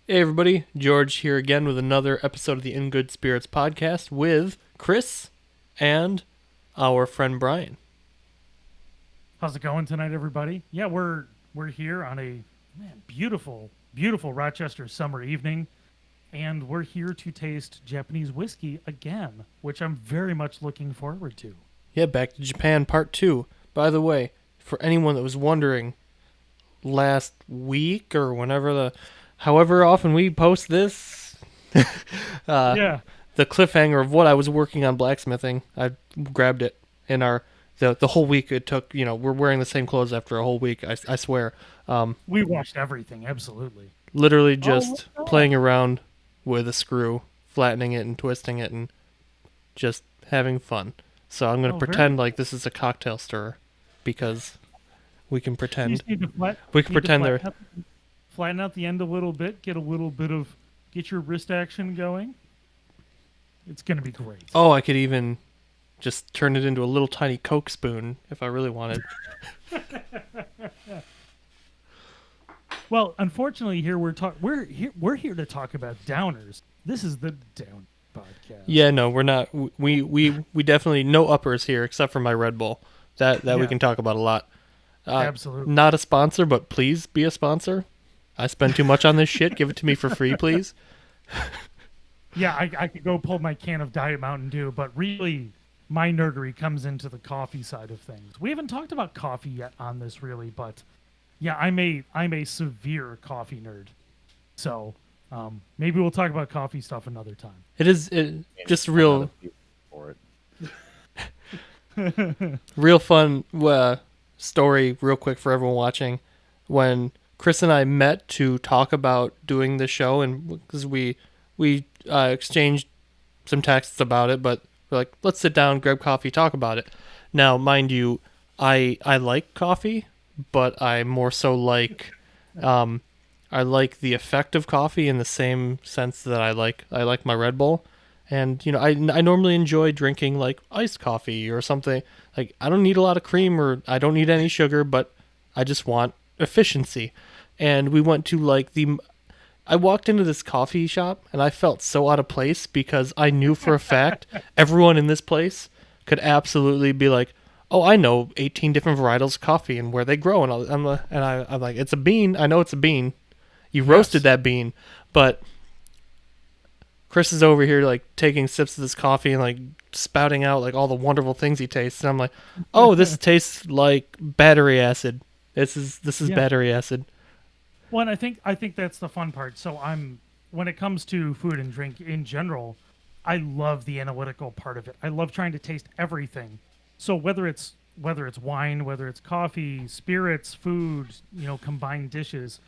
Hey everybody, George here again with another episode of the In Good Spirits podcast with Chris and our friend Brian. How's it going tonight, everybody? Yeah, we're here on a beautiful, beautiful Rochester summer evening, and we're here to taste Japanese whiskey again, which I'm very much looking forward to. Yeah, back to Japan part 2. By the way, for anyone that was wondering, last week or however often we post this, Yeah, the cliffhanger of what I was working on blacksmithing, I grabbed it in the whole week it took. We're wearing the same clothes after a whole week. I swear. we watched everything, absolutely. Literally Oh, just my God. playing around with a screw, flattening it and twisting it, and just having fun. So I'm gonna Oh, very. pretend like this is a cocktail stirrer, because we can You pretend just need to we can need to pretend there. flatten out the end a little bit, get a little bit of get your wrist action going. It's gonna be great. Oh, I could even just turn it into a little tiny Coke spoon if I really wanted. Well, unfortunately, here we're here to talk about downers. This is the Down podcast. Yeah, no, we're not. We definitely no uppers here except for my Red Bull. That we Yeah, can talk about a lot. absolutely. Not a sponsor, but please be a sponsor. I spend too much on this shit. Give it to me for free, please. Yeah, I could go pull my can of Diet Mountain Dew, but really, my nerdery comes into the coffee side of things. We haven't talked about coffee yet on this, really, but yeah, I'm a severe coffee nerd. So maybe we'll talk about coffee stuff another time. It is just real For it. real fun story, real quick for everyone watching. When Chris and I met to talk about doing the show, and because we exchanged some texts about it, but we're like, let's sit down, grab coffee, talk about it. Now, mind you, I like coffee, but I more so like um, I like the effect of coffee in the same sense that I like my Red Bull. And I normally enjoy drinking like iced coffee or something. Like, I don't need a lot of cream or I don't need any sugar, but I just want efficiency. And we went to like the I walked into this coffee shop and I felt so out of place because I knew for a fact everyone in this place could absolutely be like, "Oh, I know 18 different varietals of coffee and where they grow." And I'm like, "It's a bean. I know it's a bean. You roasted Yes. that bean." But Chris is over here like taking sips of this coffee and like spouting out like all the wonderful things he tastes. And I'm like, "Oh, this tastes like battery acid. This is Yeah. battery acid." Well, and I think that's the fun part. So when it comes to food and drink in general, I love the analytical part of it. I love trying to taste everything. So whether it's wine, whether it's coffee, spirits, food, combined dishes,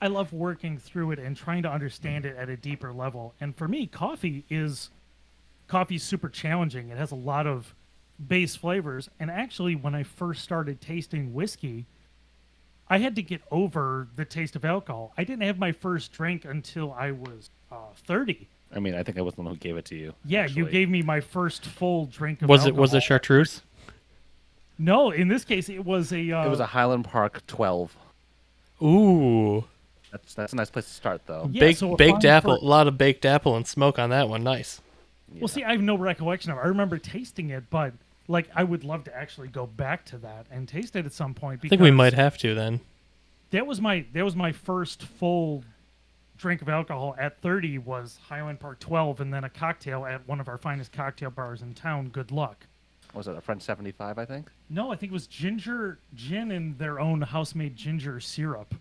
I love working through it and trying to understand it at a deeper level. And for me, coffee's super challenging. It has a lot of base flavors. And actually, when I first started tasting whiskey, I had to get over the taste of alcohol. I didn't have my first drink until I was 30. I mean, I think I was the one who gave it to you. Yeah, you actually. gave me my first full drink of Was alcohol. it chartreuse? No, in this case, it was a. It was a Highland Park 12. Ooh. That's a nice place to start, though. Yeah, Baked so a baked fun apple, fir- a lot of baked apple and smoke on that one. Nice. Yeah. Well, see, I have no recollection of it. I remember tasting it, but like I would love to actually go back to that and taste it at some point I because think we might have to then. that was my first full drink of alcohol at 30 was Highland Park 12 and then a cocktail at one of our finest cocktail bars in town, Good Luck. Was it a French 75, I think? No, I think it was ginger gin and their own house-made ginger syrup,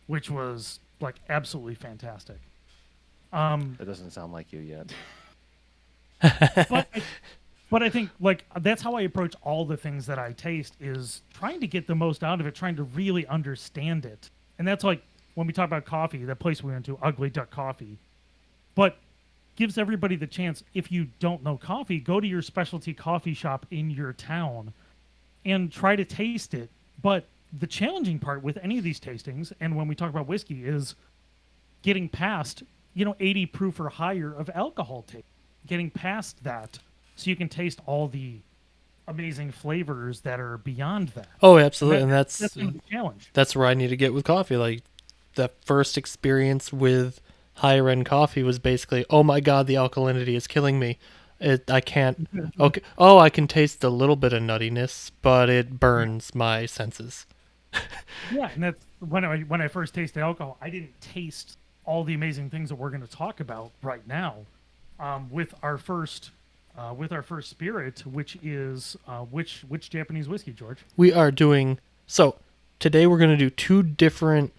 which was like absolutely fantastic. That doesn't sound like you yet. But but I think like that's how I approach all the things that I taste is trying to get the most out of it, trying to really understand it. And that's like when we talk about coffee, that place we went to, Ugly Duck Coffee. But gives everybody the chance, if you don't know coffee, go to your specialty coffee shop in your town and try to taste it. But the challenging part with any of these tastings, and when we talk about whiskey, is getting past, 80 proof or higher of alcohol taste. Getting past that so you can taste all the amazing flavors that are beyond that. Oh, absolutely, and That's been the challenge. that's where I need to get with coffee. Like the first experience with higher end coffee was basically, oh my god, the alkalinity is killing me. I can't. Okay. Oh, I can taste a little bit of nuttiness, but it burns my senses. Yeah, and that's when I first tasted alcohol, I didn't taste all the amazing things that we're going to talk about right now. With our first spirit, which is which Japanese whiskey, George? We are doing so today. We're going to do two different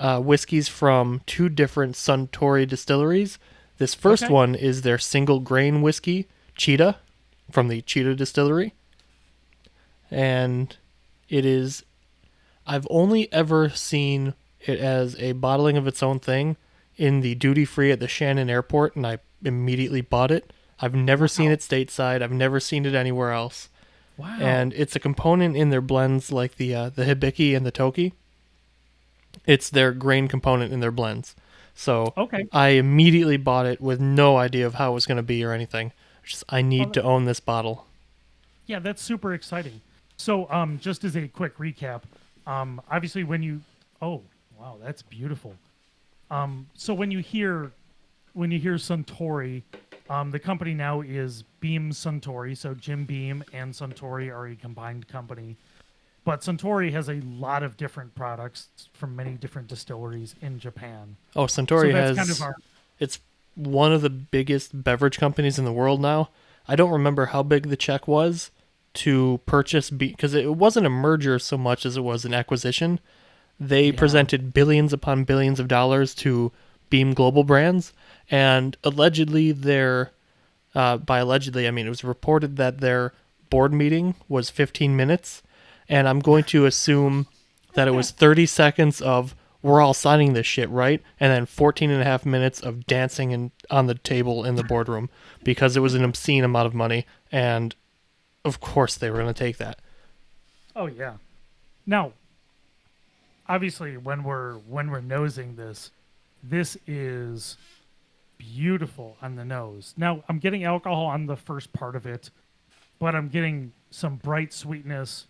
whiskeys from two different Suntory distilleries. This first Okay. one is their single grain whiskey, Chita, from the Chita distillery, and it is. I've only ever seen it as a bottling of its own thing in the duty free at the Shannon Airport, and I immediately bought it. I've never seen it stateside. I've never seen it anywhere else. Wow. And it's a component in their blends like the Hibiki and the Toki. It's their grain component in their blends. So Okay. I immediately bought it with no idea of how it was going to be or anything. Just I need to own this bottle. Yeah, that's super exciting. So, just as a quick recap, obviously oh, wow, that's beautiful. So when you hear Suntory, the company now is Beam Suntory. So Jim Beam and Suntory are a combined company. But Suntory has a lot of different products from many different distilleries in Japan. Oh, Suntory So that's has. kind of our It's one of the biggest beverage companies in the world now. I don't remember how big the check was to purchase because it wasn't a merger so much as it was an acquisition. They presented billions upon billions of dollars to Beam Global Brands, and allegedly by allegedly I mean it was reported that their board meeting was 15 minutes, and I'm going to assume that it was 30 seconds of we're all signing this shit, right? And then 14 and a half minutes of dancing on the table in the boardroom because it was an obscene amount of money, and of course they were going to take that. Oh yeah. Now, obviously, when we're nosing this is beautiful on the nose. Now, I'm getting alcohol on the first part of it, but I'm getting some bright sweetness.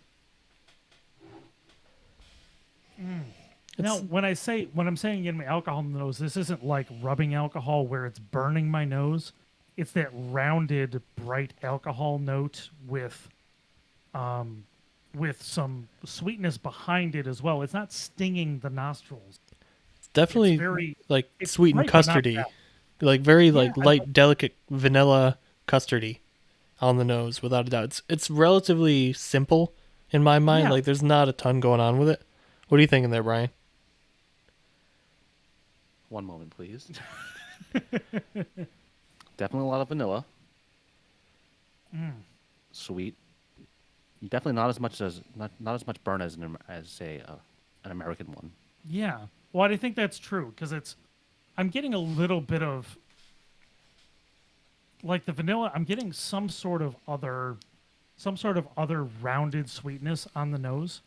Now, when I'm saying getting my alcohol in the nose, this isn't like rubbing alcohol where it's burning my nose. It's that rounded, bright alcohol note with some sweetness behind it as well. It's not stinging the nostrils. It's definitely like it's sweet and bright, but not custardy, bad. like very like I light, delicate vanilla custardy on the nose, without a doubt. It's relatively simple in my mind. Yeah. Like there's not a ton going on with it. What are you thinking there, Brian? One moment, please. Definitely a lot of vanilla. Sweet. Definitely not as much burn as an American one. Yeah. Well, I think that's true because I'm getting a little bit of like the vanilla. I'm getting some sort of other rounded sweetness on the nose.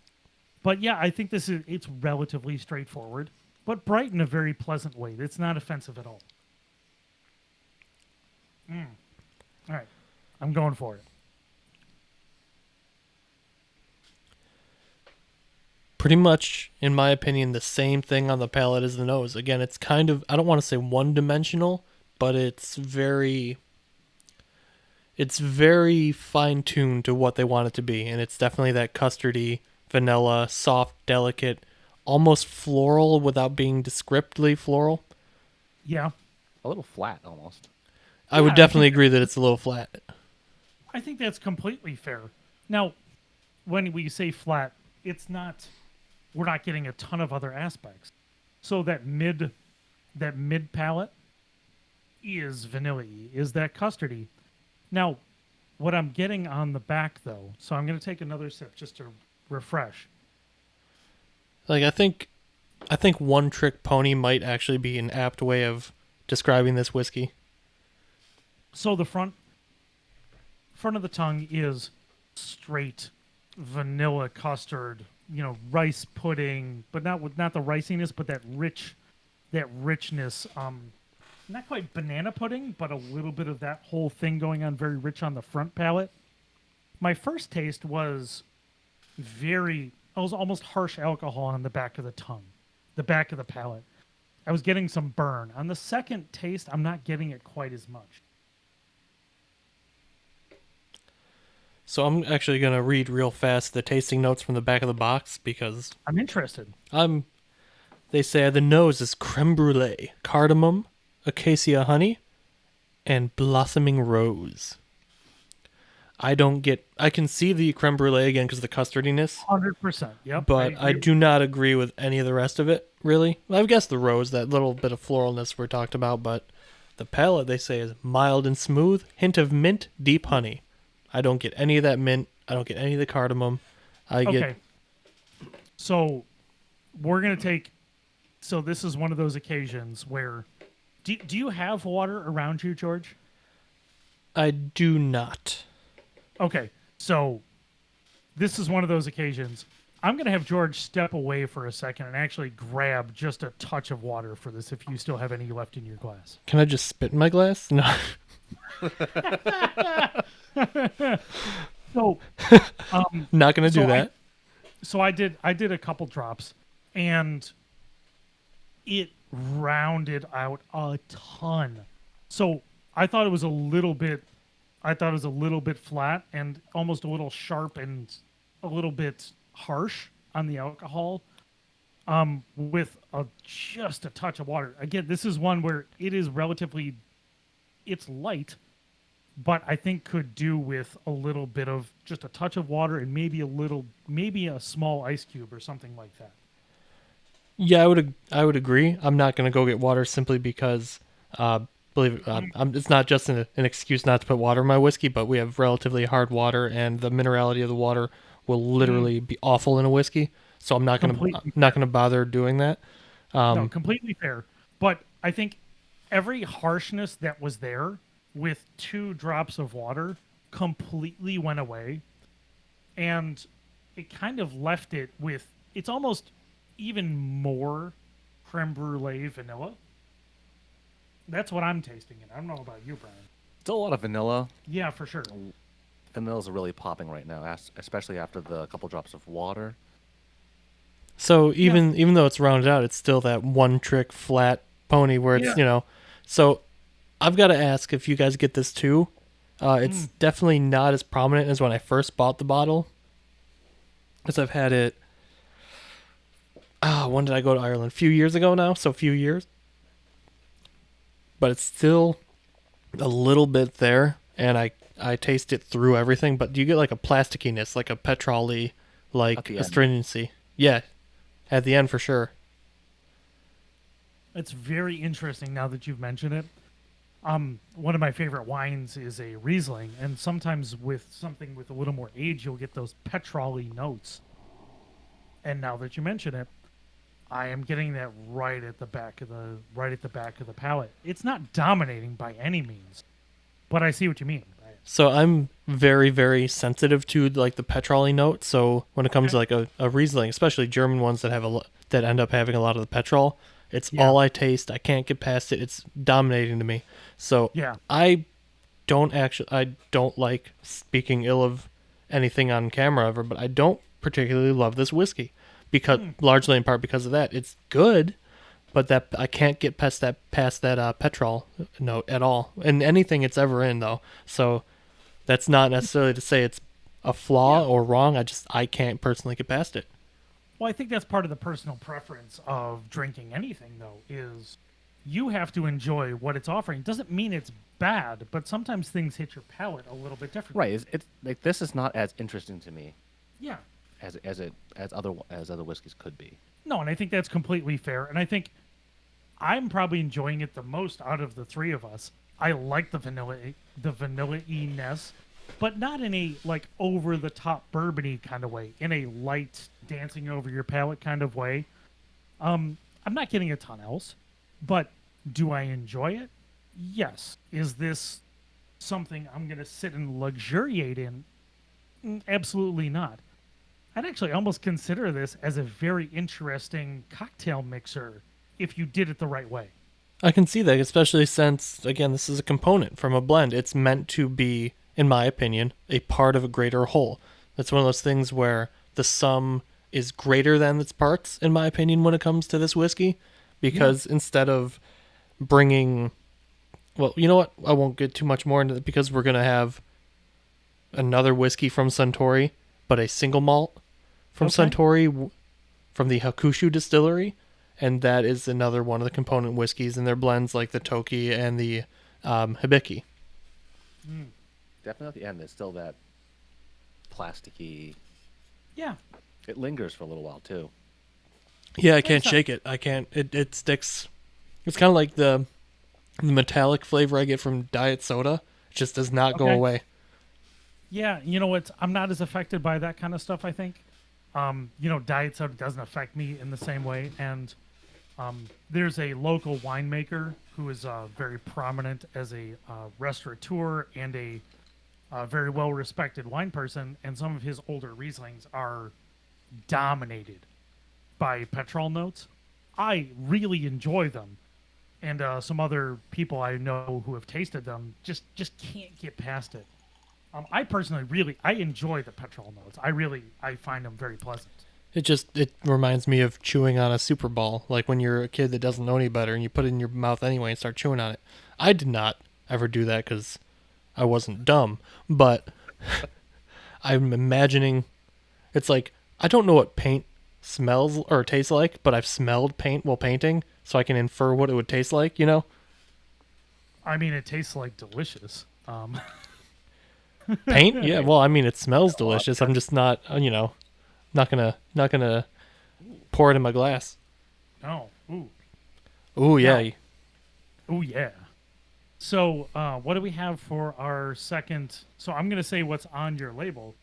But yeah, I think it's relatively straightforward, but bright in a very pleasant way. It's not offensive at all. All right. I'm going for it. Pretty much, in my opinion, the same thing on the palate as the nose. Again, it's kind of, I don't want to say one-dimensional, but it's very fine-tuned to what they want it to be, and it's definitely that custardy, vanilla, soft, delicate, almost floral without being descriptively floral. Yeah. A little flat, almost. I would definitely agree that it's a little flat. I think that's completely fair. Now, when we say flat, we're not getting a ton of other aspects. So that mid palate is vanilla-y, is that custardy. Now, what I'm getting on the back though, so I'm going to take another sip just to refresh. Like I think One Trick Pony might actually be an apt way of describing this whiskey. So the front of the tongue is straight vanilla custard, rice pudding, but not the riciness, but that richness. Not quite banana pudding, but a little bit of that whole thing going on, very rich on the front palate. My first taste was almost harsh alcohol on the back of the tongue, the back of the palate. I was getting some burn. On the second taste, I'm not getting it quite as much. So I'm actually going to read real fast the tasting notes from the back of the box because I'm interested. they say the nose is creme brulee, cardamom, acacia honey, and blossoming rose. I can see the creme brulee again because of the custardiness, 100%. Yep. but I do not agree with any of the rest of it, really. I guess the rose, that little bit of floralness we're talked about, but the palate, they say, is mild and smooth, hint of mint, deep honey. I don't get any of that mint. I don't get any of the cardamom. Okay. So we're going to take... So this is one of those occasions where... Do you have water around you, George? I do not. Okay. So this is one of those occasions. I'm going to have George step away for a second and actually grab just a touch of water for this if you still have any left in your glass. Can I just spit in my glass? No. So, Not going to do that. I did a couple drops, and it rounded out a ton. So I thought it was a little bit flat and almost a little sharp and a little bit harsh on the alcohol. With just a touch of water. Again, this is one where it is it's light, but I think could do with a little bit of just a touch of water and maybe a small ice cube or something like that. Yeah, I would agree. I'm not going to go get water simply because, believe it, it's not just an excuse not to put water in my whiskey, but we have relatively hard water, and the minerality of the water will literally be awful in a whiskey. So I'm not going to bother doing that. No, completely fair. But I think every harshness that was there with 2 drops of water completely went away, and it kind of left it with, it's almost even more creme brulee vanilla. That's what I'm tasting it. I don't know about you, Brian. Still a lot of vanilla. Yeah, for sure. Vanilla's really popping right now, especially after the couple drops of water. So even though it's rounded out, it's still that one trick flat pony where it's, So I've got to ask if you guys get this too. It's definitely not as prominent as when I first bought the bottle. Because I've had it... when did I go to Ireland? A few years ago now, so a few years. But it's still a little bit there, and I taste it through everything. But do you get like a plasticiness, like a petrol-y, like astringency? Yeah, at the end for sure. It's very interesting now that you've mentioned it. One of my favorite wines is a Riesling, and sometimes with something with a little more age, you'll get those petrol-y notes. And now that you mention it, I am getting that right at the back of the palate. It's not dominating by any means, but I see what you mean. Right? So I'm very, very sensitive to like the petrol-y note. So when it comes to like a Riesling, especially German ones that have that end up having a lot of the petrol, it's all I taste. I can't get past it. It's dominating to me. So I don't like speaking ill of anything on camera ever, but I don't particularly love this whiskey. Because largely in part because of that, it's good, but that I can't get past that petrol note at all, and anything it's ever in though. So that's not necessarily to say it's a flaw or wrong. I can't personally get past it. Well, I think that's part of the personal preference of drinking anything though. Is you have to enjoy what it's offering. It doesn't mean it's bad, but sometimes things hit your palate a little bit differently. Right. It's like this is not as interesting to me. Yeah. As other whiskeys could be. No, and I think that's completely fair. And I think I'm probably enjoying it the most out of the 3 of us. I like the vanilla-iness, but not in a like over the top bourbony kind of way. In a light, dancing over your palate kind of way. I'm not getting a ton else, but do I enjoy it? Yes. Is this something I'm going to sit and luxuriate in? Absolutely not. I'd actually almost consider this as a very interesting cocktail mixer if you did it the right way. I can see that, especially since, again, this is a component from a blend. It's meant to be, in my opinion, a part of a greater whole. It's one of those things where the sum is greater than its parts, in my opinion, when it comes to this whiskey. because instead of bringing, well, you know what? I won't get too much more into it because we're gonna have another whiskey from Suntory, but a single malt from Okay. Suntory from the Hakushu distillery, and that is another one of the component whiskeys in their blends, like the Toki and the Hibiki. Definitely at the end, there's still that plasticky. Yeah. It lingers for a little while too. Yeah, I can't It's not- shake it. I can't. It sticks. It's kind of like the metallic flavor I get from diet soda. It just does not go Okay. away. Yeah, you know what? I'm not as affected by that kind of stuff, I think. Diet soda doesn't affect me in the same way. And there's a local winemaker who is very prominent as a restaurateur and a very well respected wine person. And some of his older Rieslings are dominated by petrol notes. I really enjoy them. And some other people I know who have tasted them just can't get past it. I personally I enjoy the petrol notes. I find them very pleasant. It reminds me of chewing on a Super Ball, like when you're a kid that doesn't know any better and you put it in your mouth anyway and start chewing on it. I did not ever do that because I wasn't dumb, but I'm imagining it's like I don't know what paint smells or tastes like, but I've smelled paint while painting, so I can infer what it would taste like. You know, I mean, it tastes like delicious. paint. Yeah, well, I mean, it smells delicious. I'm just not, not gonna pour it in my glass. No. Ooh. Ooh, yeah. Ooh, yeah. So, what do we have for our second? So, I'm going to say what's on your label.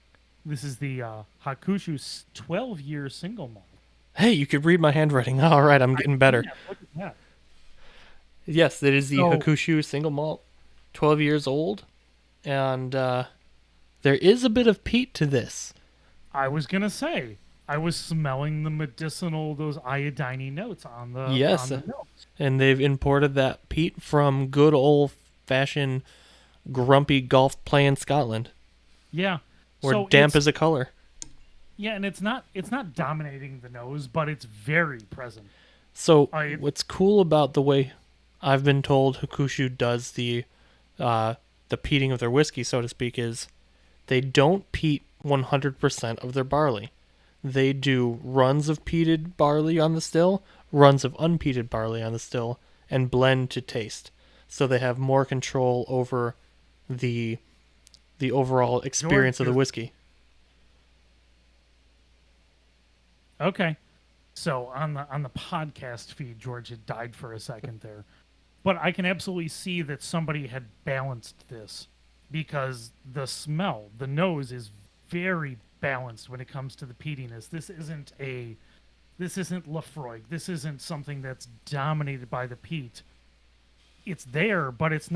This is the Hakushu 12-year single malt. Hey, you could read my handwriting. All right, I'm getting better. Yeah, look at that. Yes, it is the So- Hakushu single malt, 12 years old, and there is a bit of peat to this. I was going to say, I was smelling the medicinal, those iodine notes on the, Yes. on the notes. And they've imported that peat from good old-fashioned grumpy golf playing Scotland, Yeah. where So damp it's- is a color. Yeah, and it's not dominating the nose, but it's very present. So I- what's cool about the way I've been told Hakushu does the peating of their whiskey, so to speak, is they don't peat 100% of their barley. They do runs of peated barley on the still, runs of unpeated barley on the still, and blend to taste. So they have more control over the overall experience of the is- whiskey. Okay. So on the podcast feed, George had died for a second there. But I can absolutely see that somebody had balanced this because the smell, the nose is very balanced when it comes to the peatiness. This isn't Lafroig. This isn't something that's dominated by the peat. It's there, but it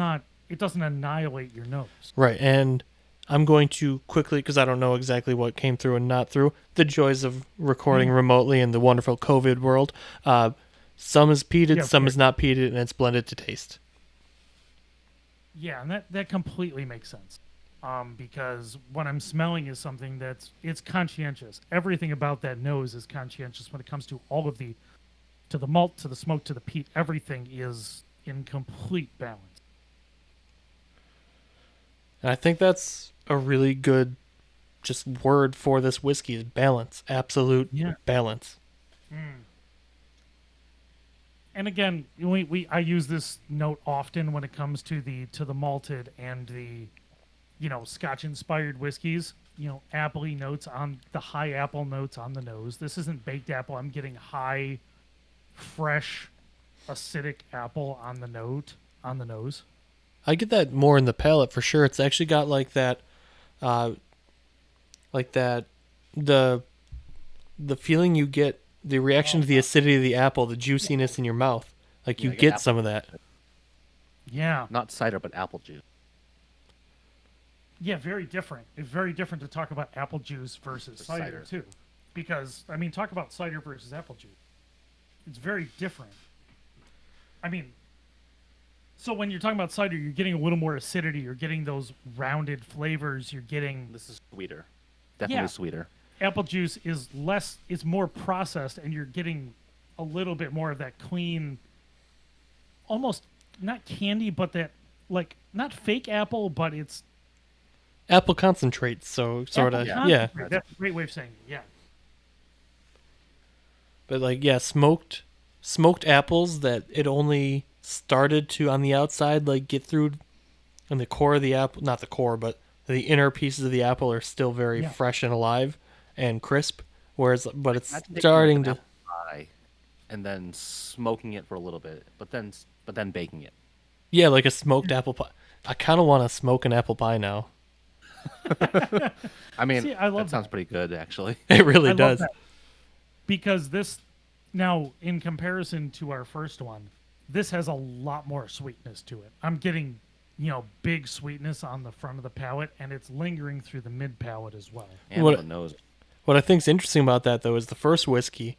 doesn't annihilate your nose. Right, and I'm going to quickly, because I don't know exactly what came through and not through, the joys of recording remotely in the wonderful COVID world. Some is peated, Yeah, of some course. is not peated, and it's blended to taste. Yeah, and that completely makes sense. Because what I'm smelling is something it's conscientious. Everything about that nose is conscientious when it comes to all of to the malt, to the smoke, to the peat. Everything is in complete balance. And I think that's a really good just word for this whiskey is balance. Absolute Yeah. balance. And again, I use this note often when it comes to the malted and the Scotch inspired whiskeys. Appley notes on the high apple notes on the nose. This isn't baked apple. I'm getting high, fresh, acidic apple on the nose. I get that more in the palate for sure. It's actually got like that the feeling you get, the reaction to the acidity of the apple, the juiciness in your mouth. Like Yeah, you I get get apple some of that. Yeah. Not cider, but apple juice. Yeah, very different. It's very different to talk about apple juice versus cider, cider. too. Because, talk about cider versus apple juice. It's very different. So when you're talking about cider, you're getting a little more acidity. You're getting those rounded flavors. You're getting... This is sweeter. Definitely Yeah. sweeter. Apple juice is less... It's more processed, and you're getting a little bit more of that clean, almost not candy, but that like not fake apple, but it's Apple concentrate, so sort of, apple yeah. concentrate. That's a great way of saying it. Yeah. But like, yeah, smoked apples that it only started to on the outside like get through, and the core of the apple, not the core, but the inner pieces of the apple are still very Yeah. fresh and alive and crisp. Whereas, but it's Imagine taking, like, starting an to. apple pie and then smoking it for a little bit, but then baking it. Yeah, like a smoked apple pie. I kind of want to smoke an apple pie now. I mean, See, I love that sounds that. pretty good, actually. It really I love does. that. Because this, now in comparison to our first one, this has a lot more sweetness to it. I'm getting, big sweetness on the front of the palate, and it's lingering through the mid palate as well. And What- on the nose. What I think's interesting about that though is the first whiskey,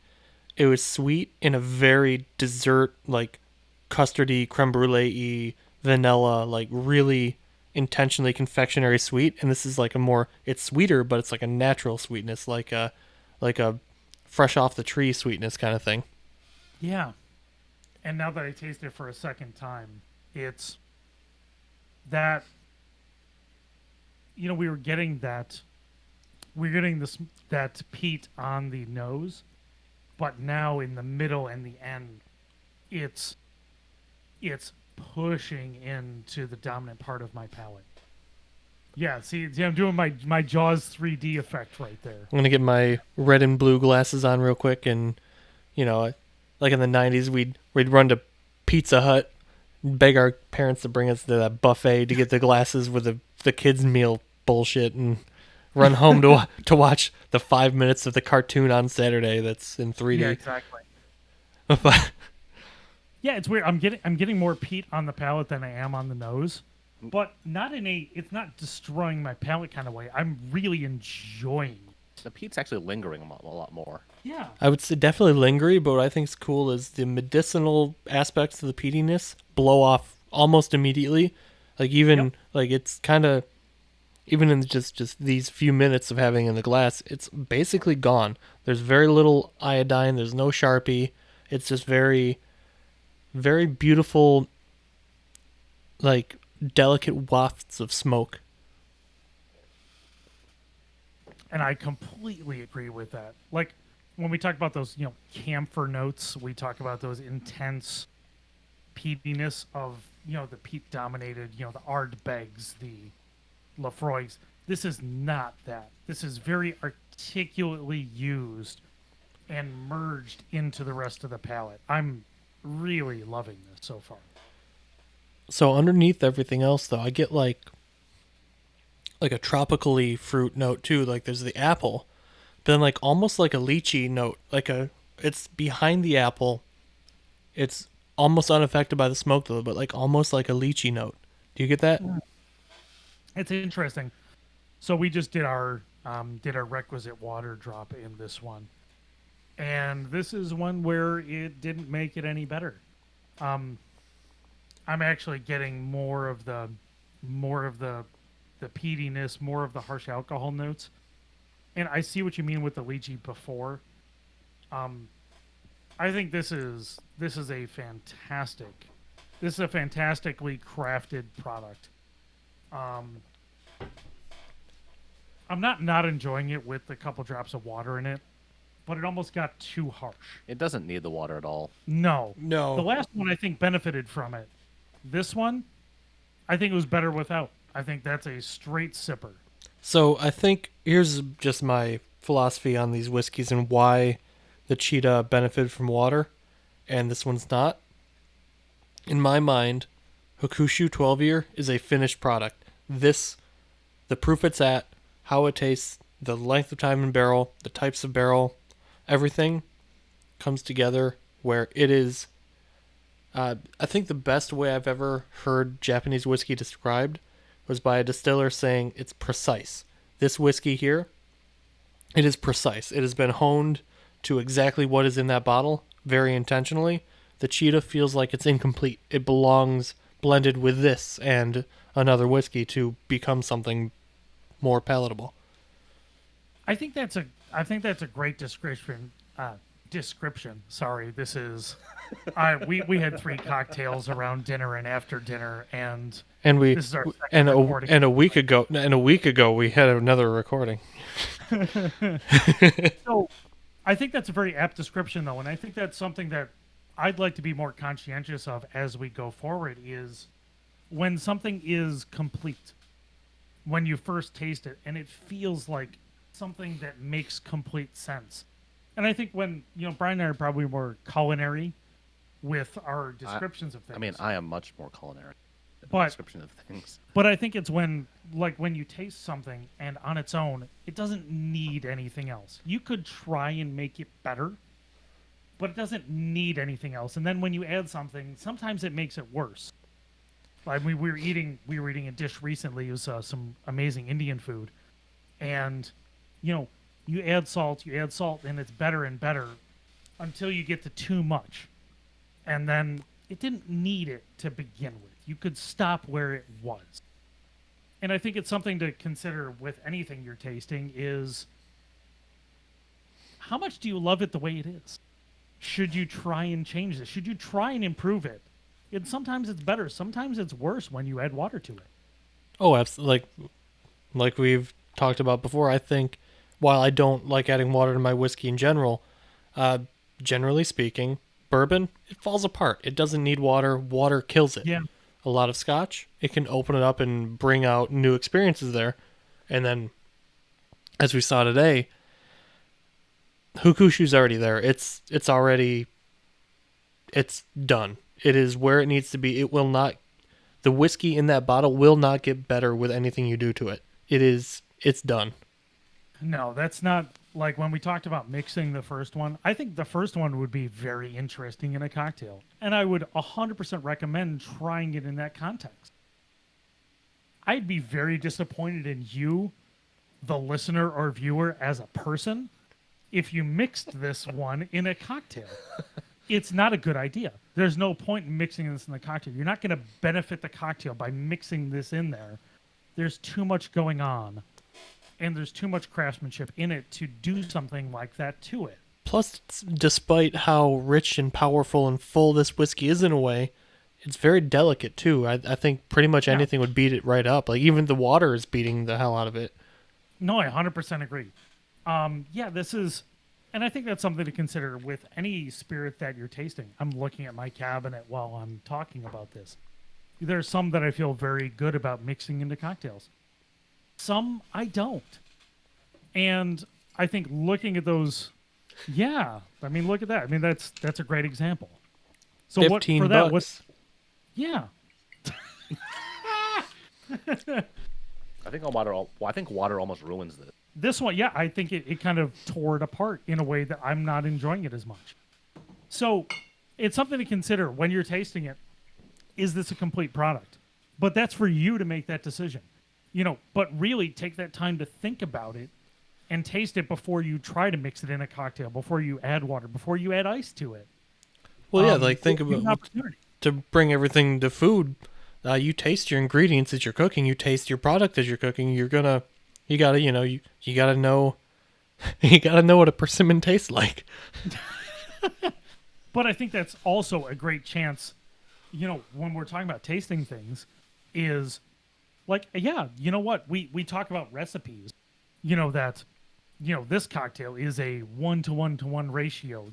it was sweet in a very dessert, like custardy, creme brulee, vanilla, like really intentionally confectionery sweet. And this is like it's sweeter, but it's like a natural sweetness, like a fresh off the tree sweetness kind of thing. Yeah. And now that I taste it for a second time, it's that, we were getting that peat on the nose, but now in the middle and the end, it's pushing into the dominant part of my palate. Yeah, see, I'm doing my Jaws 3D effect right there. I'm gonna get my red and blue glasses on real quick, and like in the '90s, we'd run to Pizza Hut, beg our parents to bring us to that buffet to get the glasses with the kids meal bullshit, and run home to watch the 5 minutes of the cartoon on Saturday that's in 3D. Yeah, exactly. But Yeah, it's weird. I'm getting more peat on the palate than I am on the nose, but it's not destroying my palate kind of way. I'm really enjoying it. The peat's actually lingering a lot more. Yeah. I would say definitely lingering, but what I think is cool is the medicinal aspects of the peatiness blow off almost immediately. Like even like it's kind of even in just these few minutes of having it in the glass, it's basically gone. There's very little iodine. There's no Sharpie. It's just very, very beautiful, like delicate wafts of smoke. And I completely agree with that. Like when we talk about those, camphor notes, we talk about those intense peatiness of, the peat dominated, the Ardbegs, the Lafroigs. This is not that. This is very articulately used and merged into the rest of the palate. I'm really loving this so far. So underneath everything else, though, I get like a tropically fruit note too. Like there's the apple, but then like almost like a lychee note. It's behind the apple. It's almost unaffected by the smoke though, but like almost like a lychee note. Do you get that? It's interesting. So we just did our requisite water drop in this one, and this is one where it didn't make it any better. I'm actually getting more of the peatiness, more of the harsh alcohol notes, and I see what you mean with the lychee before. I think this is a fantastically crafted product. I'm not enjoying it with a couple drops of water in it, but it almost got too harsh. It doesn't need the water at all. No. No. The last one I think benefited from it. This one, I think it was better without. I think that's a straight sipper. So I think here's just my philosophy on these whiskeys and why the Chita benefited from water, and this one's not. In my mind, Hakushu 12-year is a finished product. The proof it's at, how it tastes, the length of time in barrel, the types of barrel, everything comes together where it is. I think the best way I've ever heard Japanese whiskey described was by a distiller saying it's precise. This whiskey here, it is precise. It has been honed to exactly what is in that bottle, very intentionally. The Chita feels like it's incomplete. It belongs blended with this and another whiskey to become something more palatable. I think that's a great description description. Sorry, this is. We had 3 cocktails around dinner and after dinner, and And we this is our second recording. and a week ago we had another recording. So, I think that's a very apt description, though, and I think that's something that I'd like to be more conscientious of as we go forward. Is when something is complete, when you first taste it, and it feels like something that makes complete sense. And I think when Brian and I are probably more culinary with our descriptions of things. I mean, I am much more culinary in the But- description of things. But I think it's when you taste something and on its own, it doesn't need anything else. You could try and make it better, but it doesn't need anything else. And then when you add something, sometimes it makes it worse. Like we were eating a dish recently. It was some amazing Indian food, and you add salt, and it's better and better until you get to too much, and then it didn't need it to begin with. You could stop where it was. And I think it's something to consider with anything you're tasting is how much do you love it the way it is? Should you try and change this? Should you try and improve it? And sometimes it's better. Sometimes it's worse when you add water to it. Oh, absolutely. Like we've talked about before, I think while I don't like adding water to my whiskey in general, generally speaking, bourbon, it falls apart. It doesn't need water. Water kills it. Yeah. A lot of scotch, it can open it up and bring out new experiences there. And then, as we saw today, Hakushu's already there. It's done. It is where it needs to be. It will not, the whiskey in that bottle will not get better with anything you do to it. It's done. No, that's not like when we talked about mixing the first one. I think the first one would be very interesting in a cocktail. And I would 100% recommend trying it in that context. I'd be very disappointed in you, the listener or viewer, as a person, if you mixed this one in a cocktail. It's not a good idea. There's no point in mixing this in the cocktail. You're not going to benefit the cocktail by mixing this in there. There's too much going on. And there's too much craftsmanship in it to do something like that to it. Plus, despite how rich and powerful and full this whiskey is in a way, it's very delicate too. I think pretty much anything would beat it right up. Like even the water is beating the hell out of it. No, I 100% agree. This is, and I think that's something to consider with any spirit that you're tasting. I'm looking at my cabinet while I'm talking about this. There's some that I feel very good about mixing into cocktails. Some I don't. And I think looking at those, I mean, look at that. I mean, that's a great example. So $15 what for that? bucks. Yeah. I think water almost ruins this. This one, I think it kind of tore it apart in a way that I'm not enjoying it as much. So it's something to consider when you're tasting it. Is this a complete product? But that's for you to make that decision. But really take that time to think about it and taste it before you try to mix it in a cocktail, before you add water, before you add ice to it. Well, think give an about opportunity. to bring everything to food. You taste your ingredients as you're cooking. You taste your product as you're cooking. You gotta know, you gotta know what a persimmon tastes like. But I think that's also a great chance, when we're talking about tasting things, is like, you know what? We talk about recipes, that, this cocktail is a 1-to-1-to-1 ratio.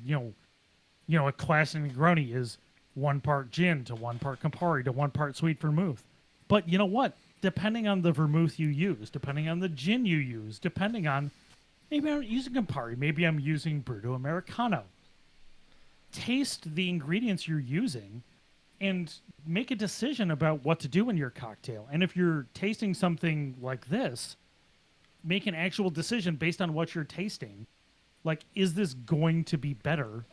A classic Negroni is 1 part gin to 1 part Campari to 1 part sweet vermouth. But you know what? Depending on the vermouth you use, depending on the gin you use, depending on, maybe I'm not using Campari, maybe I'm using Brutto Americano. Taste the ingredients you're using and make a decision about what to do in your cocktail. And if you're tasting something like this, make an actual decision based on what you're tasting. Like, is this going to be better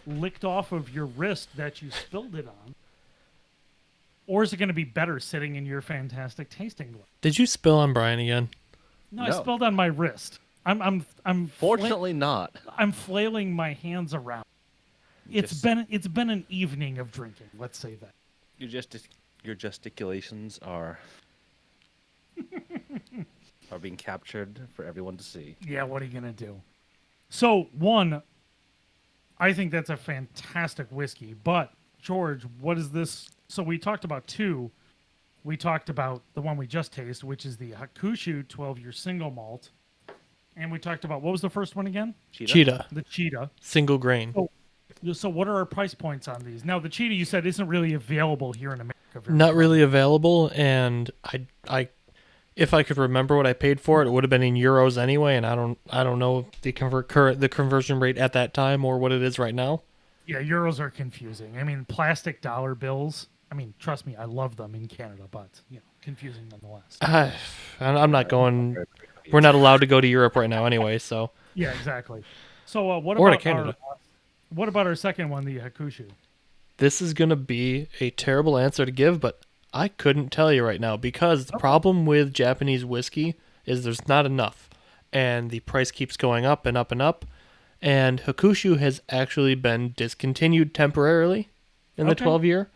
licked off of your wrist that you spilled it on? Or is it going to be better sitting in your fantastic tasting glass? Did you spill on Brian again? No, I spilled on my wrist. I'm Fortunately not. I'm flailing my hands around. It's been an evening of drinking, let's say that. Your gesticulations are being captured for everyone to see. Yeah, what are you going to do? So, one, I think that's a fantastic whiskey. But George, what is this? So we talked about two. We talked about the one we just tasted, which is the Hakushu 12-year single malt, and we talked about what was the first one again? Cheetah, The Chita. single grain. So what are our price points on these? Now the Chita you said isn't really available here in America. Not really available, and I, if I could remember what I paid for it, it would have been in euros anyway, and I don't know the conversion rate at that time or what it is right now. Yeah, euros are confusing. I mean, plastic dollar bills. I mean, trust me, I love them in Canada, but confusing nonetheless. I'm not going. We're not allowed to go to Europe right now anyway, so. Yeah, exactly. So what Or to about Canada. what about our second one, the Hakushu? This is going to be a terrible answer to give, but I couldn't tell you right now because the problem with Japanese whiskey is there's not enough, and the price keeps going up and up and up, and Hakushu has actually been discontinued temporarily in the 12-year,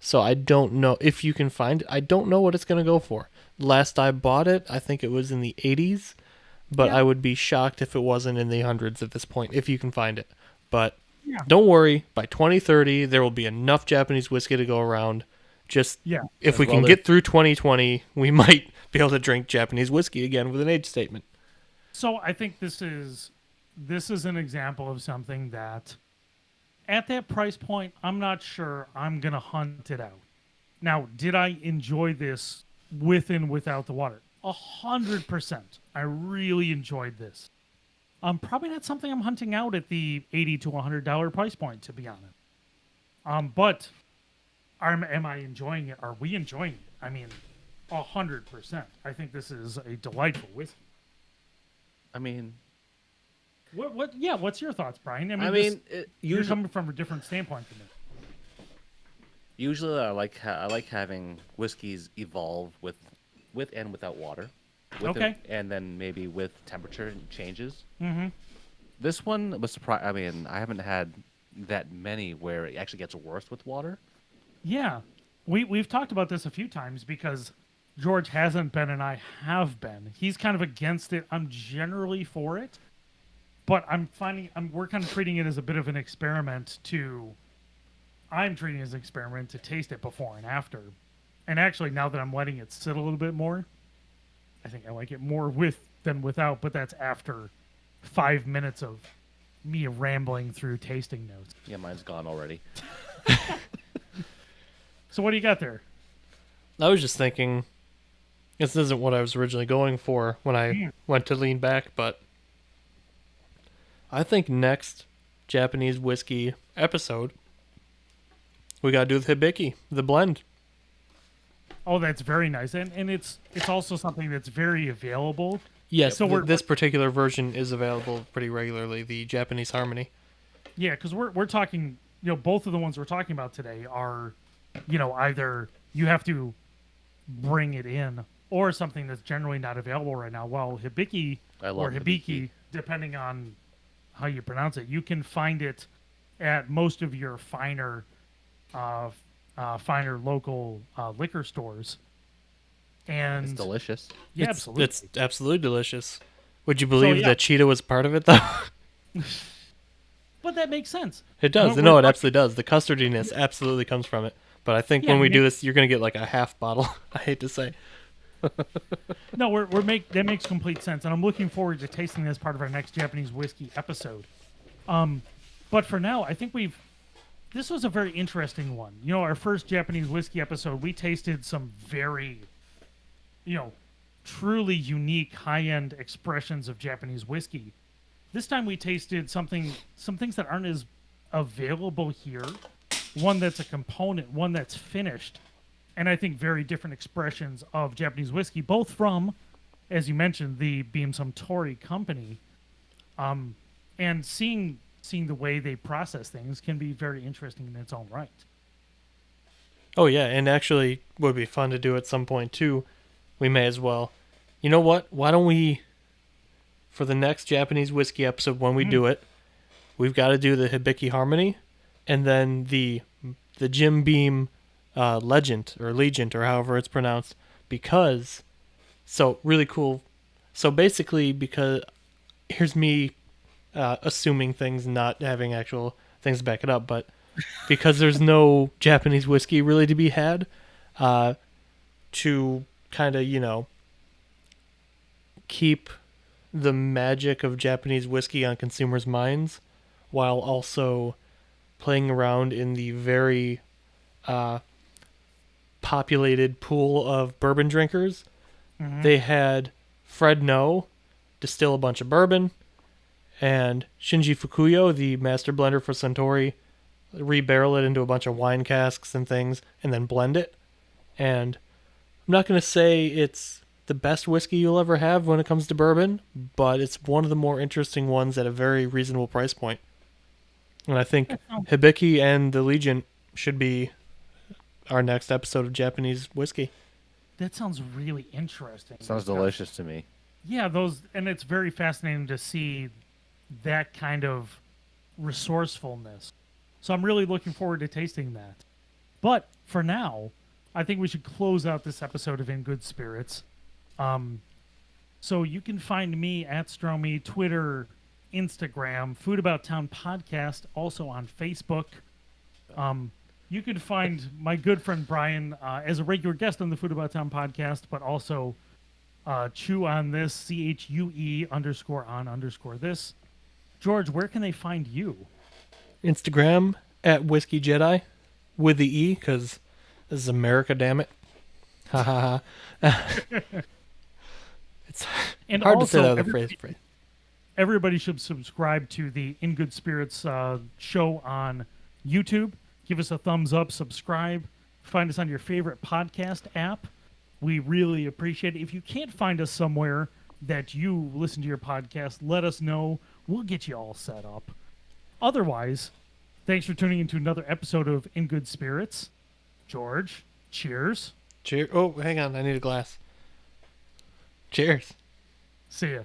so I don't know if you can find it. I don't know what it's going to go for. Last I bought it, I think it was in the 80s, but I would be shocked if it wasn't in the hundreds at this point, if you can find it. But don't worry, by 2030, there will be enough Japanese whiskey to go around. Just if we can get through 2020, we might be able to drink Japanese whiskey again with an age statement. So I think this is an example of something that at that price point, I'm not sure I'm going to hunt it out. Now, did I enjoy this with and without the water? 100%. I really enjoyed this. Probably not something I'm hunting out at the $80 to $100 price point, to be honest. But am I enjoying it? Are we enjoying it? I mean, 100%. I think this is a delightful whiskey. I mean, what? Yeah, what's your thoughts, Brian? You're coming from a different standpoint than me. Usually, I like having whiskeys evolve with and without water. And then maybe with temperature changes. Mm-hmm. This one was surprised. I mean, I haven't had that many where it actually gets worse with water. Yeah, we've talked about this a few times because George hasn't been and I have been. He's kind of against it. I'm generally for it, but we're kind of treating it as a bit of an experiment I'm treating it as an experiment to taste it before and after. And actually, now that I'm letting it sit a little bit more, I think I like it more with than without, but that's after 5 minutes of me rambling through tasting notes. Yeah, mine's gone already. So what do you got there? I was just thinking, this isn't what I was originally going for when I went to lean back, but I think next Japanese whiskey episode, we got to do the Hibiki, the blend. Oh, that's very nice, and it's also something that's very available. Yes, so this particular version is available pretty regularly, the Japanese Harmony. Yeah, because we're talking, both of the ones we're talking about today are, either you have to bring it in or something that's generally not available right now. Well, Hibiki or Hibiki, depending on how you pronounce it, you can find it at most of your finer local liquor stores. And it's delicious. Yeah, absolutely. It's absolutely delicious. Would you believe that Chita was part of it, though? But that makes sense. It does. No, it absolutely does. The custardiness absolutely comes from it. But I think when we do this, you're going to get like a half bottle. I hate to say. No, that makes complete sense, and I'm looking forward to tasting this part of our next Japanese whiskey episode. But for now, I think this was a very interesting one. Our first Japanese whiskey episode, we tasted some very, truly unique high-end expressions of Japanese whiskey. This time we tasted some things that aren't as available here. One that's a component, one that's finished, and I think very different expressions of Japanese whiskey, both from, as you mentioned, the Beam Suntory company. And seeing the way they process things can be very interesting in its own right. Oh yeah, and actually would be fun to do at some point too. We may as well. You know what? Why don't we, for the next Japanese whiskey episode when we do it, we've got to do the Hibiki Harmony, and then the Jim Beam Legend or Legend or however it's pronounced, because really cool. So basically, because here's me assuming things, not having actual things to back it up, but because there's no Japanese whiskey really to be had, to kind of, keep the magic of Japanese whiskey on consumers' minds while also playing around in the very populated pool of bourbon drinkers. They had Fred No distill a bunch of bourbon, and Shinji Fukuyo, the master blender for Suntory, rebarrel it into a bunch of wine casks and things, and then blend it. And I'm not going to say it's the best whiskey you'll ever have when it comes to bourbon, but it's one of the more interesting ones at a very reasonable price point. And I think Hibiki and the Legion should be our next episode of Japanese whiskey. That sounds really interesting. Sounds delicious to me. Yeah, and it's very fascinating to see that kind of resourcefulness. So I'm really looking forward to tasting that. But for now, I think we should close out this episode of In Good Spirits. So you can find me at Stromy, Twitter, Instagram, Food About Town Podcast, also on Facebook. You can find my good friend Brian as a regular guest on the Food About Town podcast, but also Chew on This, CHUE_on_this. George, where can they find you? Instagram at Whiskey Jedi with the E, because this is America, damn it. Ha ha ha. It's and hard also, to say that with a phrase. Everybody should subscribe to the In Good Spirits show on YouTube. Give us a thumbs up, subscribe. Find us on your favorite podcast app. We really appreciate it. If you can't find us somewhere that you listen to your podcast, let us know. We'll get you all set up. Otherwise, thanks for tuning into another episode of In Good Spirits. George, cheers. Cheers. Oh, hang on. I need a glass. Cheers. See ya.